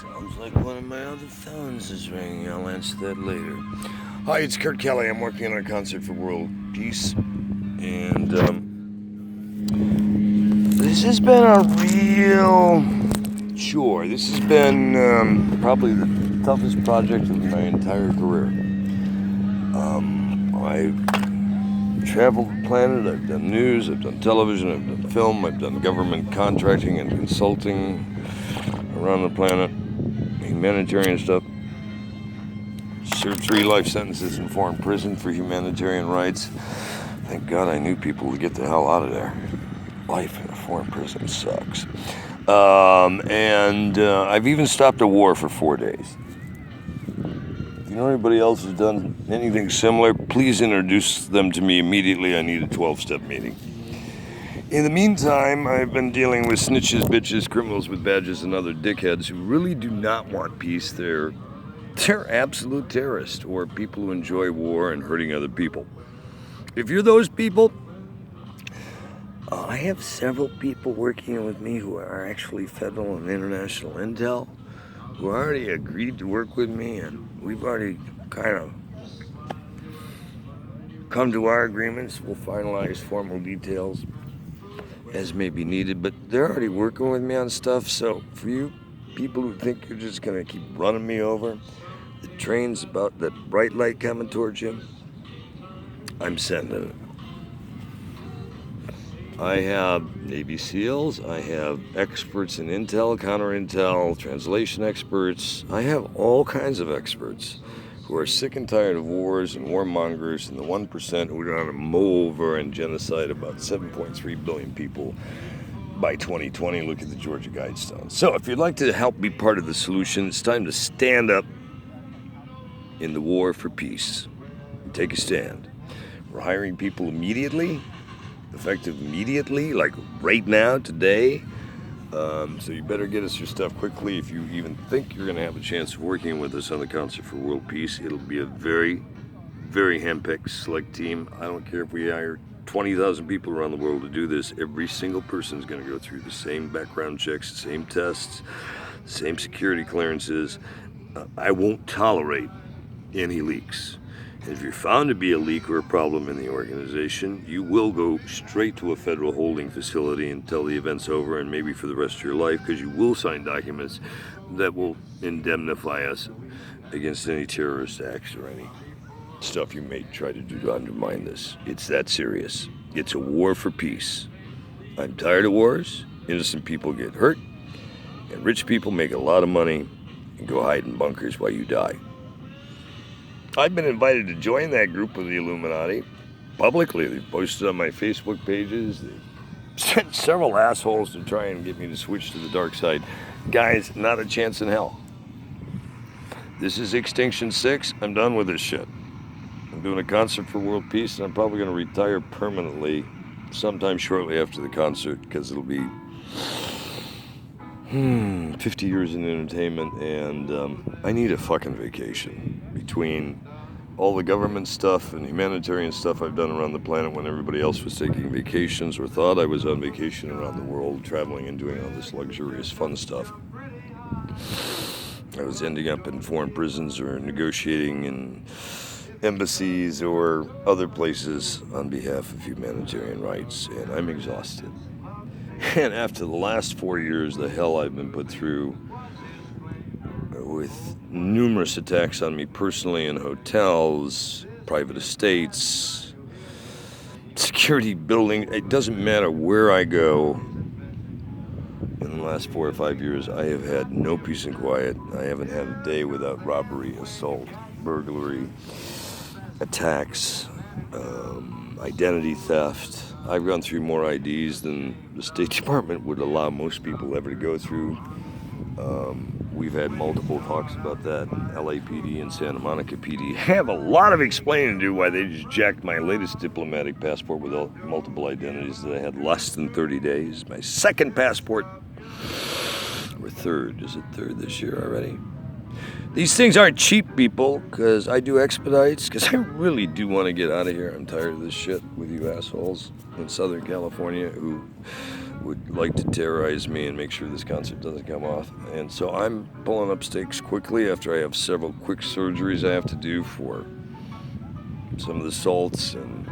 Sounds like one of my other phones is ringing. I'll answer that later. Hi, it's Kurt Kelly. I'm working on a concert for world peace. And, this has been a real chore. This has been probably the toughest project of my entire career. I've traveled the planet, I've done news, I've done television, I've done film, I've done government contracting and consulting around the planet, humanitarian stuff. Served 3 life sentences in foreign prison for humanitarian rights. Thank God I knew people to get the hell out of there. Life in a foreign prison sucks. I've even stopped a war for 4 days. If you know anybody else who's done anything similar, please introduce them to me immediately. I need a 12-step meeting. In the meantime, I've been dealing with snitches, bitches, criminals with badges, and other dickheads who really do not want peace. They're absolute terrorists or people who enjoy war and hurting other people. If you're those people, I have several people working with me who are actually federal and international intel who already agreed to work with me, and we've already kind of come to our agreements. We'll finalize formal details as may be needed, but they're already working with me on stuff. So for you people who think you're just gonna keep running me over, the train's about that bright light coming towards you, I'm sending it. I have Navy SEALs, I have experts in intel, counter-intel, translation experts. I have all kinds of experts who are sick and tired of wars and warmongers and the 1% who are going to mow over and genocide about 7.3 billion people by 2020. Look at the Georgia Guidestones. So if you'd like to help be part of the solution, it's time to stand up in the war for peace and take a stand. We're hiring people immediately, effective immediately, like right now, today. So you better get us your stuff quickly. If you even think you're going to have a chance of working with us on the Concert for World Peace, it'll be a very, very hand-picked, select team. I don't care if we hire 20,000 people around the world to do this. Every single person is going to go through the same background checks, the same tests, the same security clearances. I won't tolerate any leaks. And if you're found to be a leak or a problem in the organization, you will go straight to a federal holding facility until the event's over, and maybe for the rest of your life, because you will sign documents that will indemnify us against any terrorist acts or any stuff you may try to do to undermine this. It's that serious. It's a war for peace. I'm tired of wars. Innocent people get hurt, and rich people make a lot of money and go hide in bunkers while you die. I've been invited to join that group of the Illuminati publicly. They've posted on my Facebook pages. They've sent several assholes to try and get me to switch to the dark side. Guys, not a chance in hell. This is Extinction 6. I'm done with this shit. I'm doing a concert for world peace, and I'm probably going to retire permanently sometime shortly after the concert, because it'll be 50 years in entertainment, and I need a fucking vacation between all the government stuff and humanitarian stuff I've done around the planet when everybody else was taking vacations or thought I was on vacation around the world, traveling and doing all this luxurious fun stuff. I was ending up in foreign prisons or negotiating in embassies or other places on behalf of humanitarian rights, and I'm exhausted. And after the last 4 years, the hell I've been put through with numerous attacks on me personally in hotels, private estates, security building, it doesn't matter where I go. In the last 4 or 5 years, I have had no peace and quiet. I haven't had a day without robbery, assault, burglary, attacks, identity theft. I've gone through more IDs than the State Department would allow most people ever to go through. We've had multiple talks about that. LAPD and Santa Monica PD have a lot of explaining to do why they just jacked my latest diplomatic passport with multiple identities that I had less than 30 days. My second passport, or third, is it third this year already? These things aren't cheap, people, because I do expedites, because I really do want to get out of here. I'm tired of this shit with you assholes in Southern California who would like to terrorize me and make sure this concert doesn't come off. And so I'm pulling up stakes quickly after I have several quick surgeries I have to do for some of the salts and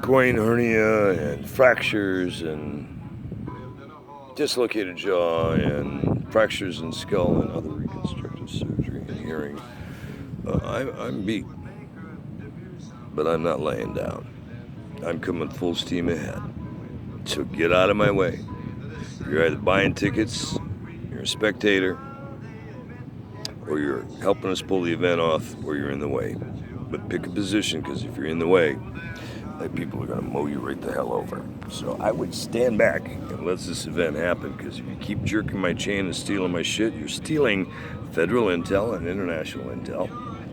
groin hernia and fractures and dislocated jaw and fractures in skull and other reconstructive surgery and hearing. I'm beat, but I'm not laying down. I'm coming full steam ahead. So get out of my way. You're either buying tickets, you're a spectator, or you're helping us pull the event off, or you're in the way. But pick a position, because if you're in the way, people are going to mow you right the hell over. So I would stand back and let this event happen, because if you keep jerking my chain and stealing my shit, you're stealing federal intel and international intel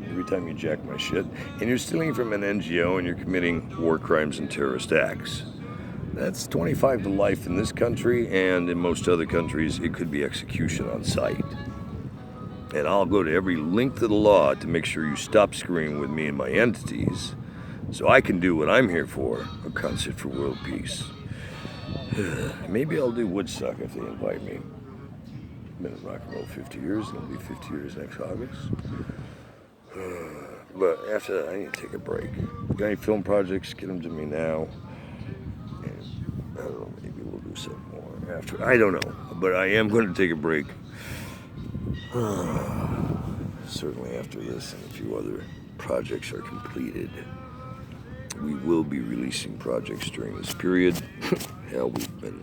every time you jack my shit, and you're stealing from an NGO and you're committing war crimes and terrorist acts. That's 25 to life in this country, and in most other countries, it could be execution on sight. And I'll go to every length of the law to make sure you stop screwing with me and my entities, so I can do what I'm here for, a concert for world peace. Maybe I'll do Woodstock if they invite me. I've been in rock and roll 50 years, and it'll be 50 years next August. But after that, I need to take a break. Got any film projects? Get them to me now. And I don't know, maybe we'll do something more after. I don't know, but I am going to take a break. Certainly after this and a few other projects are completed. We will be releasing projects during this period. Hell, we've been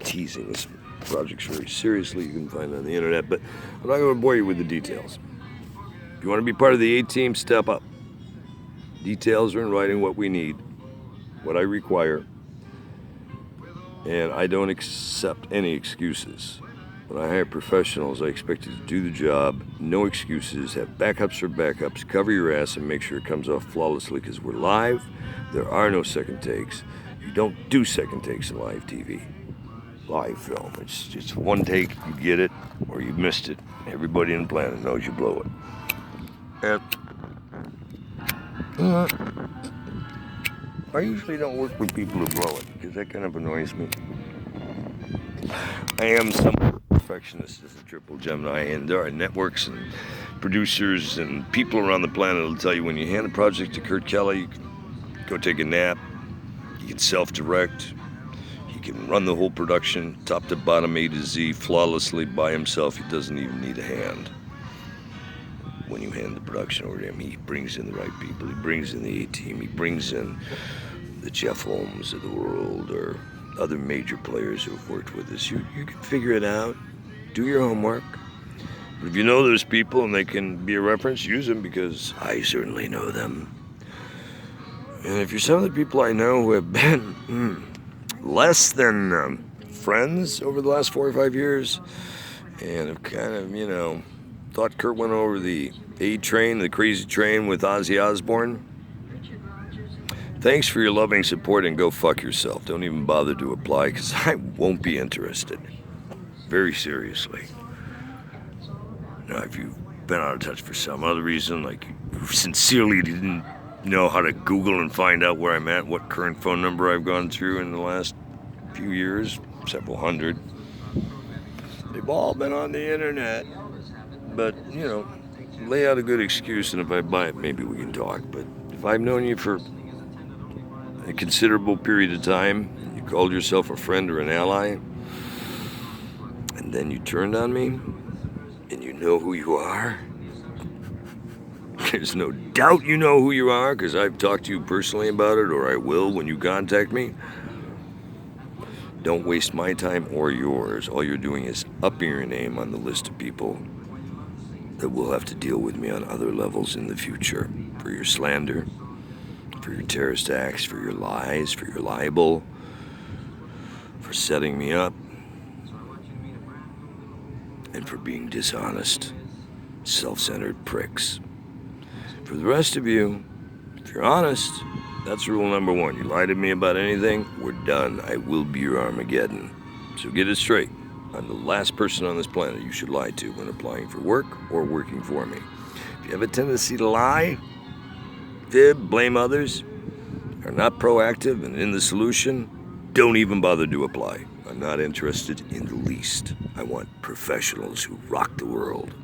teasing this projects very seriously. You can find it on the internet, but I'm not going to bore you with the details. If you want to be part of the A-Team, step up. Details are in writing, what we need, what I require, and I don't accept any excuses. When I hire professionals, I expect you to do the job, no excuses, have backups for backups, cover your ass and make sure it comes off flawlessly, because we're live, there are no second takes. You don't do second takes in live TV. Live film, it's just one take, you get it, or you missed it. Everybody on the planet knows you blow it. And I usually don't work with people who blow it, because that kind of annoys me. I am some perfectionist as a triple Gemini, and there are networks and producers and people around the planet who will tell you when you hand a project to Kurt Kelly, you can go take a nap, you can self-direct, he can run the whole production, top to bottom, A to Z, flawlessly by himself. He doesn't even need a hand. When you hand the production over to him, he brings in the right people, he brings in the A-Team, he brings in the Jeff Holmes of the world, or other major players who have worked with us. You can figure it out. Do your homework. But if you know those people and they can be a reference, use them, because I certainly know them. And if you're some of the people I know who have been less than friends over the last 4 or 5 years, and have kind of, thought Kurt went over the A train, the crazy train with Ozzy Osbourne, thanks for your loving support, and go fuck yourself. Don't even bother to apply, because I won't be interested. Very seriously. Now, if you've been out of touch for some other reason, like you sincerely didn't know how to Google and find out where I'm at, what current phone number I've gone through in the last few years, several hundred, they've all been on the internet. But, lay out a good excuse, and if I buy it, maybe we can talk. But if I've known you for a considerable period of time, you called yourself a friend or an ally, and then you turned on me, and you know who you are, there's no doubt you know who you are, because I've talked to you personally about it, or I will when you contact me. Don't waste my time or yours. All you're doing is upping your name on the list of people that will have to deal with me on other levels in the future, for your slander, for your terrorist acts, for your lies, for your libel, for setting me up, and for being dishonest, self-centered pricks. For the rest of you, if you're honest, that's rule number 1. You lie to me about anything, we're done. I will be your Armageddon. So get it straight. I'm the last person on this planet you should lie to when applying for work or working for me. If you have a tendency to lie, fib, blame others, are not proactive and in the solution, don't even bother to apply. I'm not interested in the least. I want professionals who rock the world.